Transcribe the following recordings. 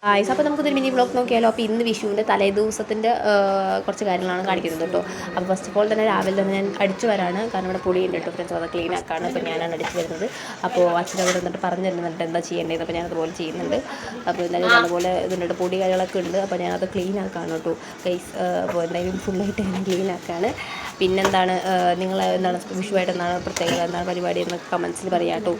ആയിസ് അപ്പോൾ നമുക്കൊരു mini vlog നോക്കിയാലോ. അപ്പോൾ ഇന്ന് വിഷുവിൻ്റെ തലേദിവസത്തിൻ്റെ കുറച്ച് കാര്യങ്ങളാണ് കാണിക്കുന്നത് കേട്ടോ. അപ്പോൾ ഫസ്റ്റ് ഓഫ് ഓൾ തന്നെ രാവിലെ തന്നെ ഞാൻ അടിച്ചു വരാണ്, കാരണം ഇവിടെ പൊടിയുണ്ട് കേട്ടോ ഫ്രണ്ട്സ്, അത് ക്ലീൻ ആക്കാണ്. അപ്പോൾ ഞാനാണ് അടിച്ചു വരുന്നത്. അപ്പോൾ അച്ഛൻ അവിടെ നിന്നിട്ട് പറഞ്ഞു തരുന്നുണ്ട് എന്താ ചെയ്യേണ്ടത്. അപ്പോൾ ഞാനതുപോലെ ചെയ്യുന്നുണ്ട്. അപ്പോൾ എന്തായാലും നല്ലപോലെ ഇതുണ്ട്, പൊടി കാര്യങ്ങളൊക്കെ ഉണ്ട്. അപ്പോൾ ഞാനത് ക്ലീൻ ആക്കാണ് കേട്ടോ ഗൈസ്. അപ്പോൾ എന്തായാലും ഫുള്ളായിട്ട് ഞാൻ ക്ലീൻ ആക്കാണ്. പിന്നെന്താണ് നിങ്ങൾ എന്താണ് വിഷുവായിട്ട് എന്താണ് പ്രത്യേകത, എന്താണ് പരിപാടി എന്നൊക്കെ കമൻസിൽ പറയാം കേട്ടോ.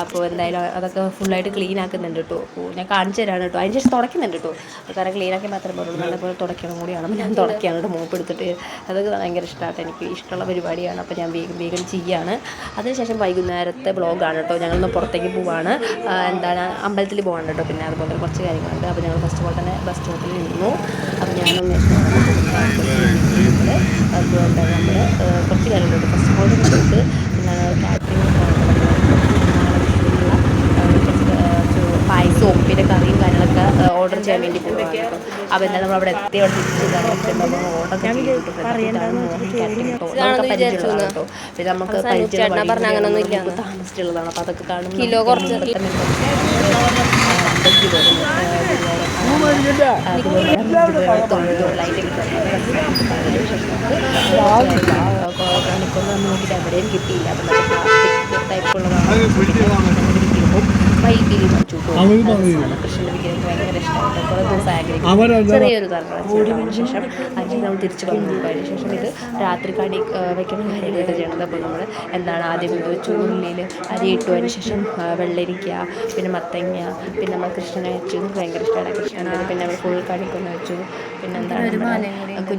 അപ്പോൾ എന്തായാലും അതൊക്കെ ഫുള്ളായിട്ട് ക്ലീൻ ആക്കുന്നുണ്ട് കേട്ടോ. അപ്പോൾ ഞാൻ കാണിച്ചു തരാണ് കേട്ടോ. അതിന് ശേഷം തുടയ്ക്കുന്നുണ്ട് കേട്ടോ. കാരണം ക്ലീനാക്കി മാത്രമേ പറയുള്ളൂ, നല്ലപോലെ തുടയ്ക്കണം കൂടിയാണ്. അപ്പോൾ ഞാൻ തുടയ്ക്കുകയാണ് കേട്ടോ, മോപ്പ് എടുത്തിട്ട്. അതൊക്കെ ഭയങ്കര ഇഷ്ടമായിട്ട്, എനിക്ക് ഇഷ്ടമുള്ള പരിപാടിയാണ്. അപ്പോൾ ഞാൻ വേഗം ചെയ്യുകയാണ്. അതിനുശേഷം വൈകുന്നേരത്തെ വ്ളോഗാണ് കേട്ടോ. ഞങ്ങളൊന്ന് പുറത്തേക്ക് പോവാണ്, എന്താണ് അമ്പലത്തിൽ പോകാണ് കേട്ടോ. പിന്നെ അതുപോലെ കുറച്ച് കാര്യങ്ങളുണ്ട്. അപ്പോൾ ഞങ്ങൾ ഫസ്റ്റ് ഓഫ് ഓൾ തന്നെ ബസ് സ്റ്റോപ്പിൽ നിന്നു. അപ്പോൾ ഞാനൊന്ന് അതുകൊണ്ട് നമ്മൾ കുറച്ച് കാര്യങ്ങളുണ്ട്. ഫസ്റ്റ് ഓഫ് ഓൾ നമുക്ക് കാറ്ററിംഗ് പായസവും പിന്നെ കറിയും കാര്യങ്ങളൊക്കെ ഓർഡർ ചെയ്യാൻ വേണ്ടി പോകുകയാണ്. അപ്പോൾ എന്തായാലും നമ്മൾ അവിടെ എത്തി, അവിടെ ഓർഡർ ചെയ്തിട്ടുണ്ട്. കേട്ടോ. പിന്നെ നമുക്ക് താമസിച്ചിട്ടുള്ളതാണ്. അപ്പോൾ അതൊക്കെ കാണുമ്പോൾ കിലോ കുറച്ച് നോക്കിയിട്ട് എവിടെയും കിട്ടിയില്ല. അപ്പം ടൈപ്പുള്ളതാണ്. മയിൽപ്പീലി വെച്ചു കൃഷ്ണൻ്റെ വിഗ്രഹം ഭയങ്കര ഇഷ്ടമാണ്. കുറേ ദിവസം ആഗ്രഹിക്കും ചെറിയൊരു തരണത്തിന് ശേഷം അതിന് നമ്മൾ തിരിച്ച് വന്നു. അതിന് ശേഷം ഇത് രാത്രി കടി വയ്ക്കുന്ന കാര്യങ്ങളായിട്ട് ചെയ്യണത്. അപ്പോൾ നമ്മൾ എന്താണ് ആദ്യം ചൂടുള്ളിയിൽ അരി ഇട്ടു, അതിന് ശേഷം വെള്ളരിക്ക, പിന്നെ മത്തങ്ങ, പിന്നെ നമ്മൾ കൃഷ്ണനെ വെച്ചു. എനിക്ക് ഭയങ്കര ഇഷ്ടമാണ് കൃഷ്ണൻ്റെ. പിന്നെ നമ്മൾ ഫുൾ കണിക്കൊന്ന് വെച്ചു. പിന്നെ എന്താണ്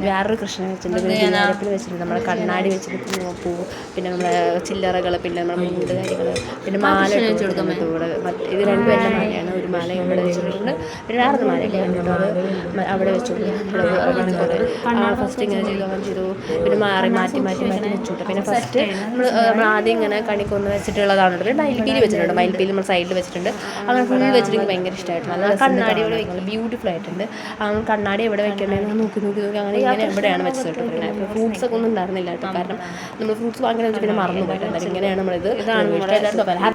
വേറൊരു കൃഷ്ണനെ വെച്ചിട്ടുണ്ട്, പിന്നെ വിനായകത്തിൽ വെച്ചിട്ടുണ്ട്, നമ്മുടെ കണ്ണാടി വെച്ചിട്ട് പൂ, പിന്നെ നമ്മളെ ചില്ലറകൾ, പിന്നെ നമ്മുടെ മുണ്ട് കാര്യങ്ങൾ, പിന്നെ മാല വെച്ച് കൊടുക്കാൻ പറ്റും. ഇവിടെ ഇത് രണ്ടും എൻ്റെ മാലയാണ്. ഒരു മാല ഇവിടെ വെച്ചിട്ടുണ്ട്, പിന്നെ വേറൊരു മാലയൊക്കെ കണ്ടിട്ടോ അത് അവിടെ വെച്ചു. ഫസ്റ്റ് ഇങ്ങനെ ചെയ്തു, അങ്ങനെ ചെയ്തു. പിന്നെ മാറ്റി വെച്ചു. പിന്നെ ഫസ്റ്റ് നമ്മൾ ആദ്യം ഇങ്ങനെ കണിക്കൊന്ന് വെച്ചിട്ടുള്ളതാണ്. പിന്നെ മയിൽപ്പീലി വെച്ചിട്ടുണ്ട്, മയിൽപ്പീലി നമ്മൾ സൈഡിൽ വെച്ചിട്ടുണ്ട്. അങ്ങനെ ഫുൾ വെച്ചിട്ട് എനിക്ക് ഭയങ്കര ഇഷ്ടമായിട്ട് നല്ല കണ്ണാടിയോടെ വയ്ക്കുന്നത് ബ്യൂട്ടിഫുൾ ആയിട്ടുണ്ട്. അങ്ങനെ കണ്ണാടി എവിടെ വെക്കണമെന്ന് നോക്കി അങ്ങനെ ഇങ്ങനെ എവിടെയാണ് വെച്ചത് കേട്ടോ. പിന്നെ ഫ്രൂട്ട്സ് ഒക്കെ ഒന്നും ഉണ്ടായിരുന്നില്ല കേട്ടോ, കാരണം നമ്മൾ ഫ്രൂട്ട്സ് വാങ്ങാൻ വെച്ച് പിന്നെ മറന്നു പോയിട്ട്. ഇങ്ങനെയാണ് നമ്മളിത് ഹാപ്പി